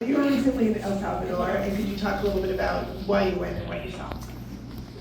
You were recently in El Salvador, and could you talk a little bit about why you went and what you saw?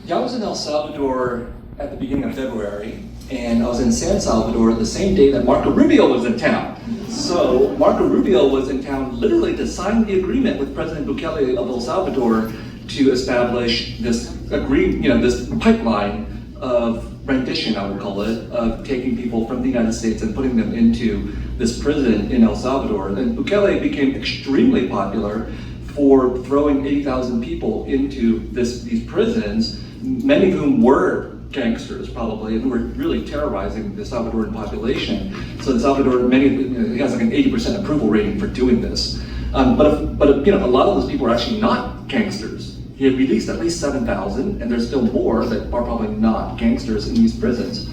Yeah, I was in El Salvador at the beginning of February, and I was in San Salvador the same day that Marco Rubio was in town. So Marco Rubio was in town literally to sign the agreement with President Bukele of El Salvador to establish this this pipeline of rendition, I would call it, of taking people from the United States and putting them into this prison in El Salvador. And Bukele became extremely popular for throwing 80,000 people into these prisons, many of whom were gangsters probably, and who were really terrorizing the Salvadoran population. So the Salvador, he has like an 80% approval rating for doing this. But a lot of those people are actually not gangsters. He had released at least 7,000, and there's still more that are probably not gangsters in these prisons.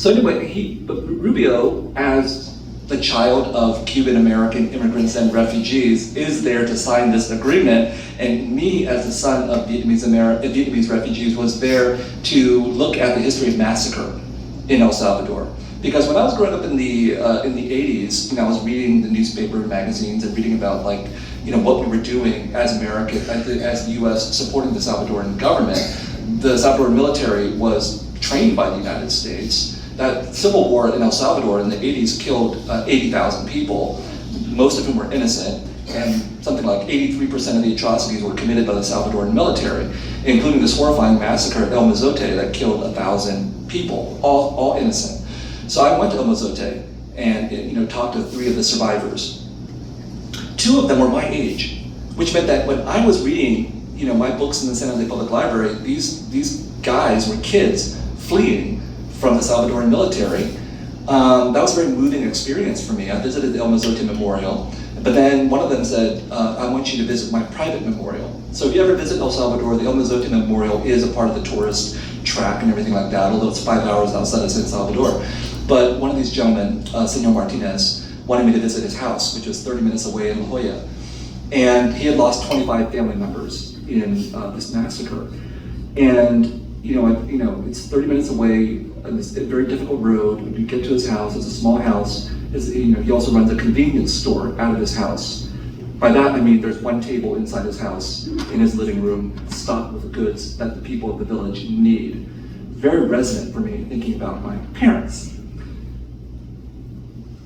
So anyway, Rubio, as the child of Cuban-American immigrants and refugees, is there to sign this agreement, and me, as the son of Vietnamese refugees, was there to look at the history of massacre in El Salvador. Because when I was growing up in the 80s, I was reading the newspaper and magazines and reading about what we were doing as as the U.S. supporting the Salvadoran government. The Salvadoran military was trained by the United States. That civil war in El Salvador in the 80s killed 80,000 people, most of whom were innocent, and something like 83% of the atrocities were committed by the Salvadoran military, including this horrifying massacre at El Mozote that killed 1,000 people, all innocent. So I went to El Mozote and talked to 3 of the survivors. 2 of them were my age, which meant that when I was reading my books in the San Jose Public Library, these guys were kids fleeing from the Salvadoran military. That was a very moving experience for me. I visited the El Mozote Memorial, but then one of them said, I want you to visit my private memorial. So if you ever visit El Salvador, the El Mozote Memorial is a part of the tourist track and everything like that, although it's 5 hours outside of San Salvador. But one of these gentlemen, Senor Martinez, wanted me to visit his house, which was 30 minutes away in La Jolla. And he had lost 25 family members in this massacre. And it's 30 minutes away on this very difficult road. When you get to his house, it's a small house. He also runs a convenience store out of his house. By that I mean there's one table inside his house, in his living room, stocked with the goods that the people of the village need. Very resonant for me, thinking about my parents.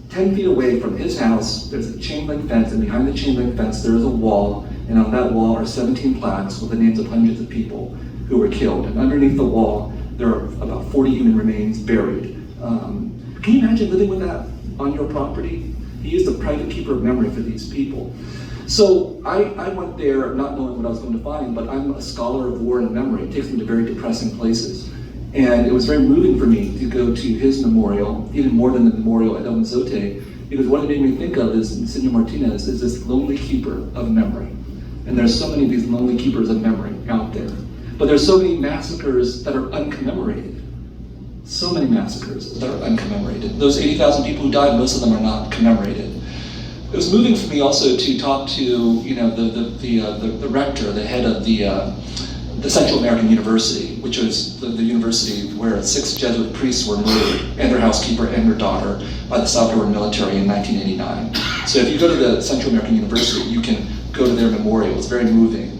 10 feet away from his house, there's a chain link fence, and behind the chain link fence there is a wall, and on that wall are 17 plaques with the names of hundreds of people who were killed. And underneath the wall, there are about 40 human remains buried. Can you imagine living with that on your property? He is the private keeper of memory for these people. So I went there not knowing what I was going to find, but I'm a scholar of war and memory. It takes me to very depressing places. And it was very moving for me to go to his memorial, even more than the memorial at El Mozote, because what it made me think of is Senor Martinez is this lonely keeper of memory. And there's so many of these lonely keepers of memory out there. But there's so many massacres that are uncommemorated. So many massacres that are uncommemorated. Those 80,000 people who died, most of them are not commemorated. It was moving for me also to talk to the rector, the head of the Central American University, which was the university where 6 Jesuit priests were murdered, and their housekeeper and their daughter, by the Salvadoran military in 1989. So if you go to the Central American University, you can go to their memorial. It's very moving.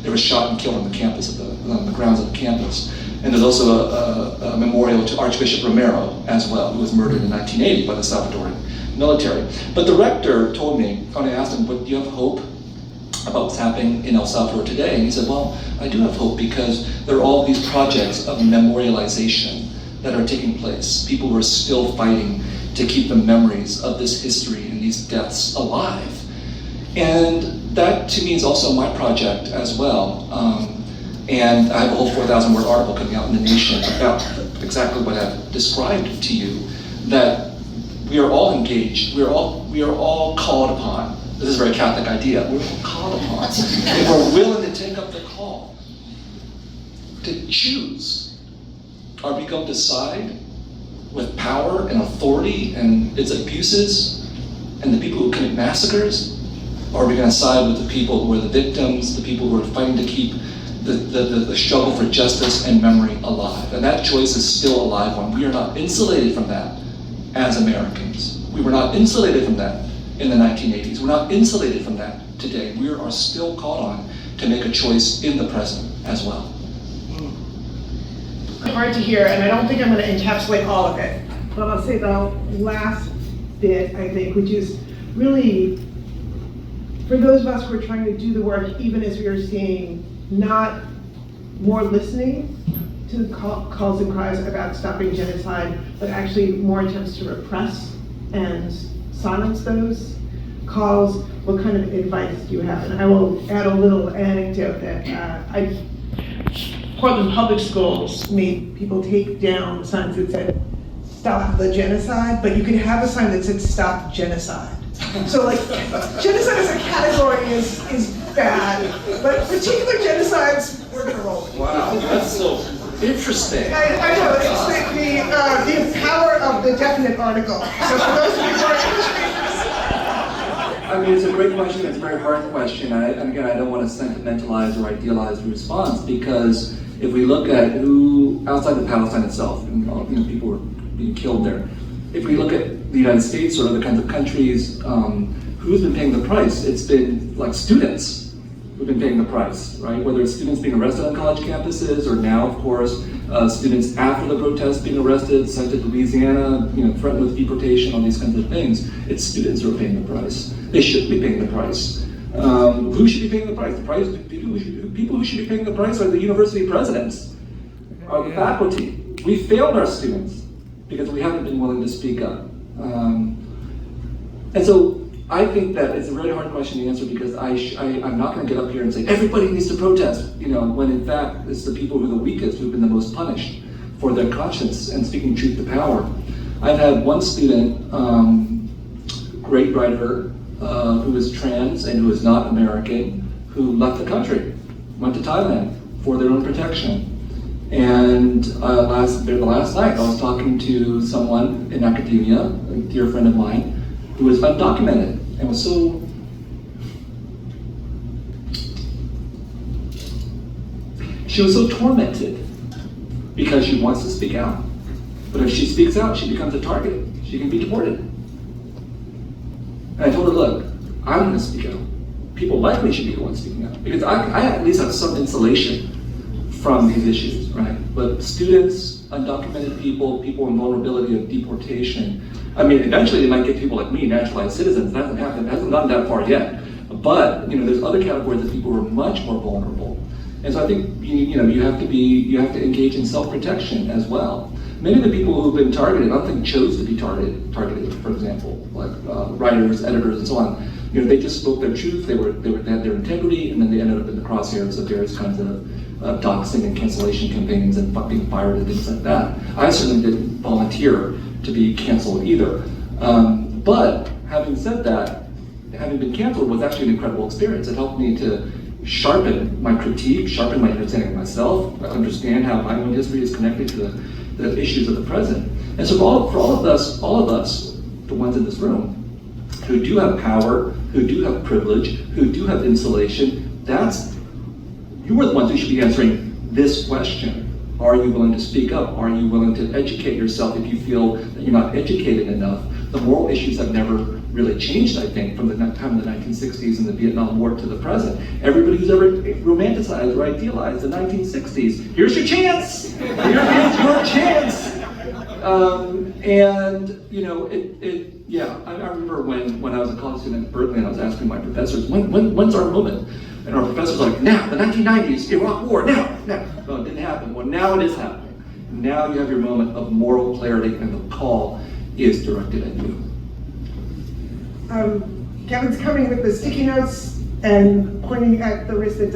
They were shot and killed on the campus, on the grounds of the campus. And there's also a memorial to Archbishop Romero as well, who was murdered in 1980 by the Salvadoran military. But the rector told me, when I asked him, do you have hope about what's happening in El Salvador today? And he said, well, I do have hope because there are all these projects of memorialization that are taking place. People who are still fighting to keep the memories of this history and these deaths alive. And that to me is also my project as well. And I have a whole 4,000 word article coming out in The Nation about exactly what I've described to you, that we are all engaged, we are all called upon. This is a very Catholic idea. We're all called upon. If we're willing to take up the call, to choose, are we going to side with power and authority and its abuses and the people who commit massacres? Or are we going to side with the people who are the victims, the people who are fighting to keep the struggle for justice and memory alive? And that choice is still a live one. We are not insulated from that as Americans. We were not insulated from that in the 1980s. We're not insulated from that today. We are still called on to make a choice in the present as well. Hard to hear, and I don't think I'm going to encapsulate all of it, but I'll say the last bit, I think, which is really, for those of us who are trying to do the work, even as we are seeing not more listening to calls and cries about stopping genocide, but actually more attempts to repress and silence those calls, what kind of advice do you have? And I will add a little anecdote that Portland Public Schools made people take down signs that said, "Stop the genocide," but you could have a sign that said, "Stop genocide." So like, genocide as a category is bad, but particular genocides, we're gonna roll with it. Wow, that's so interesting. I know, it's the power of the definite article. So for those of you who are interested, I mean, it's a great question. It's a very hard question. And again, I don't want to sentimentalize or idealize the response, because if we look at who, outside of Palestine itself, and people were being killed there, if we look at the United States or other kinds of countries, who's been paying the price? It's been like students who've been paying the price, right? Whether it's students being arrested on college campuses, or now, of course, students after the protests being arrested, sent to Louisiana, threatened with deportation, all these kinds of things. It's students who are paying the price. They should be paying the price. Who should be paying the price? People who should be paying the price are the university presidents, are the faculty. We failed our students because we haven't been willing to speak up. And so I think that it's a very hard question to answer, because I'm not going to get up here and say everybody needs to protest, when in fact it's the people who are the weakest who've been the most punished for their conscience and speaking truth to power. I've had one student, great writer, who is trans and who is not American, who left the country, went to Thailand for their own protection. And last night I was talking to someone in academia, a dear friend of mine, who was undocumented and was so tormented because she wants to speak out. But if she speaks out, she becomes a target. She can be deported. And I told her, look, I'm going to speak out. People like me should be the ones speaking out, because I at least have some insulation from these issues, right? But students, undocumented people in vulnerability of deportation, I mean, eventually they might get people like me, naturalized citizens. That hasn't happened, it hasn't gotten that far yet. But there's other categories of people who are much more vulnerable. And so I think you have to engage in self-protection as well. Many of the people who've been targeted, I don't think chose to be targeted, for example, like writers, editors, and so on. They just spoke their truth, they had their integrity, and then they ended up in the crosshairs of various kinds of doxing and cancellation campaigns and being fired and things like that. I certainly didn't volunteer to be canceled either. But having said that, having been canceled was actually an incredible experience. It helped me to sharpen my critique, sharpen my understanding of myself, understand how my own history is connected to the issues of the present. And so for all of us, the ones in this room, who do have power, who do have privilege, who do have insulation, you are the ones who should be answering this question. Are you willing to speak up? Are you willing to educate yourself if you feel that you're not educated enough? The moral issues have never really changed, I think, from the time of the 1960s and the Vietnam War to the present. Everybody who's ever romanticized or idealized the 1960s, here's your chance! Here's your chance! I remember when I was a college student at Berkeley and I was asking my professors, when's our moment? And our professors were like, now, the 1990s, Iraq War, now. No, it didn't happen. Well, now it is happening. Now you have your moment of moral clarity, and the call is directed at you. Kevin's coming with the sticky notes and pointing at the wrist that